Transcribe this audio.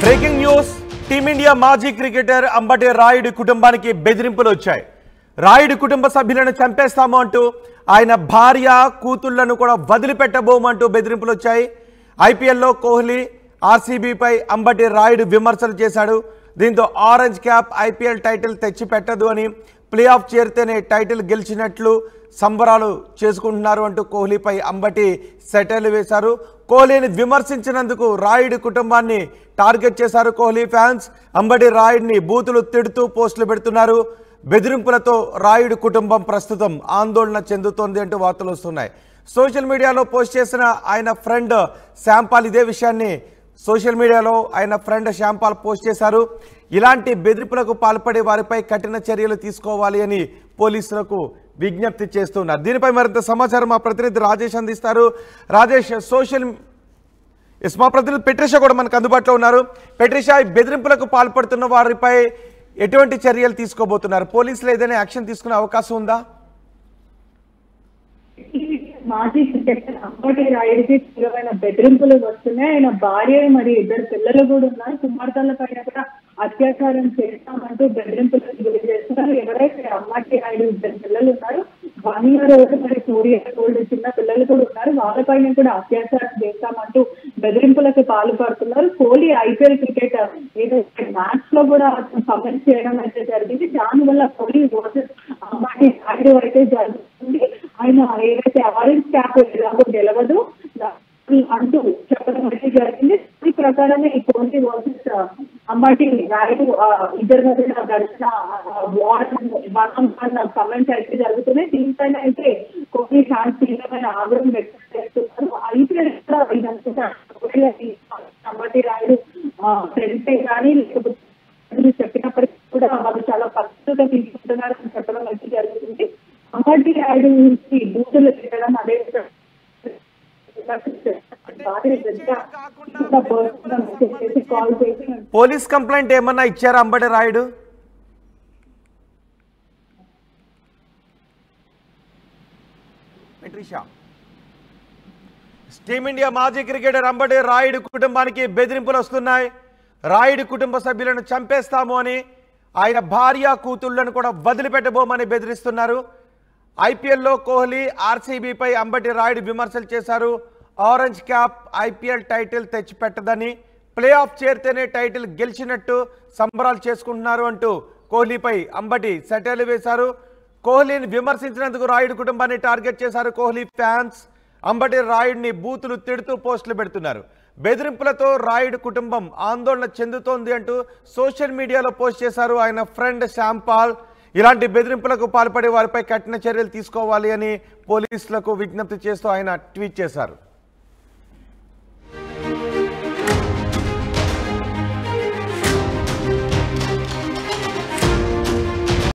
Breaking news team India మాజీ cricketer Ambati Rayudu కుటుంబానికి బెదిరింపులు వచ్చాయి. రాయుడు కుటుంబ సభ్యులను చంపేస్తాము అంటూ ఆయన భార్య కూతుళ్లను కూడా వదిలిపెట్టబోమంటూ బెదిరింపులు వచ్చాయి. ఐపీఎల్లో కోహ్లీ ఆర్సీబీపై అంబటి రాయుడు విమర్శలు చేశాడు. దీంతో ఆరెంజ్ క్యాప్ ఐపీఎల్ టైటిల్ తెచ్చిపెట్టదు అని, ప్లే ఆఫ్ చేరితేనే టైటిల్ గెలిచినట్లు సంబరాలు చేసుకుంటున్నారు అంటూ కోహ్లీపై అంబటి సెటైర్లు వేశారు. కోహ్లీని విమర్శించినందుకు రాయుడు కుటుంబాన్ని టార్గెట్ చేశారు కోహ్లీ ఫ్యాన్స్. అంబటి రాయుడిని బూతులు తిడుతూ పోస్టులు పెడుతున్నారు. బెదిరింపులతో రాయుడు కుటుంబం ప్రస్తుతం ఆందోళన చెందుతోంది అంటూ వార్తలు వస్తున్నాయి. సోషల్ మీడియాలో పోస్ట్ చేసిన ఆయన ఫ్రెండ్ శాంపాల్ ఇదే విషయాన్ని సోషల్ మీడియాలో ఆయన ఫ్రెండ్ శాంపాల్ పోస్ట్ చేశారు. ఇలాంటి బెదిరింపులకు పాల్పడే వారిపై కఠిన చర్యలు తీసుకోవాలి అని పోలీసులకు విజ్ఞప్తి చేస్తున్నారు. దీనిపై మరింత సమాచారం మా ప్రతినిధి రాజేష్ అందిస్తారు. రాజేష్, మా ప్రతినిధి పెట్రిషా కూడా మనకు అందుబాటులో ఉన్నారు. పెట్రిషా, బెదిరింపులకు పాల్పడుతున్న వారిపై ఎటువంటి చర్యలు తీసుకోబోతున్నారు? పోలీసులు ఏదైనా యాక్షన్ తీసుకునే అవకాశం ఉందా? మాజీ క్రికెటర్ అంబటి రాయుడికి తీవ్రమైన బెదిరింపులు వస్తున్నాయి. ఆయన భార్య మరి ఇద్దరు పిల్లలు కూడా ఉన్నారు. కుమార్తెల పైన కూడా అత్యాచారం చేస్తామంటూ బెదిరింపులకు గురి చేస్తున్నారు. ఎవరైతే అంబటి రాయుడు ఇద్దరు పిల్లలు ఉన్నారు, 1 year old మరి 4 years old చిన్న పిల్లలు కూడా ఉన్నారు, వాళ్ళపైన కూడా అత్యాచారం చేస్తామంటూ బెదిరింపులకు పాల్పడుతున్నారు. కోహ్లీ ఐపీఎల్ క్రికెట్ ఏదైతే మ్యాచ్ లో కూడా కమెంట్ చేయడం అయితే జరిగింది. దానివల్ల కోహ్లీ వర్సెస్ అంబటి రాయుడు అయితే జరుగుతుంది. ఆయన ఏదైతే ఆరెంజ్ క్యాప్ ఎలాగో గెలవదు అంటూ చెప్పడం అయితే జరిగింది. ఈ ప్రకారమే ఈ కోహ్లీ వర్సెస్ అంబటి రాయుడు ఇద్దరి మధ్య గడిచిన కమెంట్స్ అయితే జరుగుతున్నాయి. దీనిపైన అయితే కోహ్లీ ఫ్యాన్స్ తీవ్రమైన ఆగ్రహం వ్యక్తం చేస్తున్నారు. ఐపీఎల్ కూడా ఇదంతా అంబటి రాయుడు ఫ్రెండ్సే కానీ లేకపోతే చెప్పినప్పటికీ కూడా వాళ్ళు చాలా పరిస్థితిగా తీసుకుంటున్నారు అని చెప్పడం అయితే జరుగుతుంది. అంబటి రాయుడు నుంచి బూతులు తిరగడం అదే పోలీస్ కంప్లైంట్ ఏమన్నా ఇచ్చారా అంబటి రాయుడు? టీమిండియా మాజీ క్రికెటర్ అంబటి రాయుడు కుటుంబానికి బెదిరింపులు వస్తున్నాయి. రాయుడు కుటుంబ సభ్యులను చంపేస్తాము అని, ఆయన భార్య కూతుళ్లను కూడా వదిలిపెట్టబోమని బెదిరిస్తున్నారు. ఐపీఎల్లో కోహ్లీ ఆర్సీబీపై అంబటి రాయుడు విమర్శలు చేశారు. ఆరెంజ్ క్యాప్ ఐపీఎల్ టైటిల్ తెచ్చిపెట్టదని, ప్లే ఆఫ్ చేరితేనే టైటిల్ గెలిచినట్టు సంబరాలు చేసుకుంటున్నారు అంటూ కోహ్లీపై అంబటి సెటైర్లు వేశారు. కోహ్లీని విమర్శించినందుకు రాయుడు కుటుంబాన్ని టార్గెట్ చేశారు కోహ్లీ ఫ్యాన్స్. అంబటి రాయుడిని బూతులు తిడుతూ పోస్టులు పెడుతున్నారు. బెదిరింపులతో రాయుడు కుటుంబం ఆందోళన చెందుతోంది అంటూ సోషల్ మీడియాలో పోస్ట్ చేశారు ఆయన ఫ్రెండ్ శాంపాల్. ఇలాంటి బెదిరింపులకు పాల్పడే వారిపై కఠిన చర్యలు తీసుకోవాలి అని పోలీసులకు విజ్ఞప్తి చేస్తూ ఆయన ట్వీట్ చేశారు.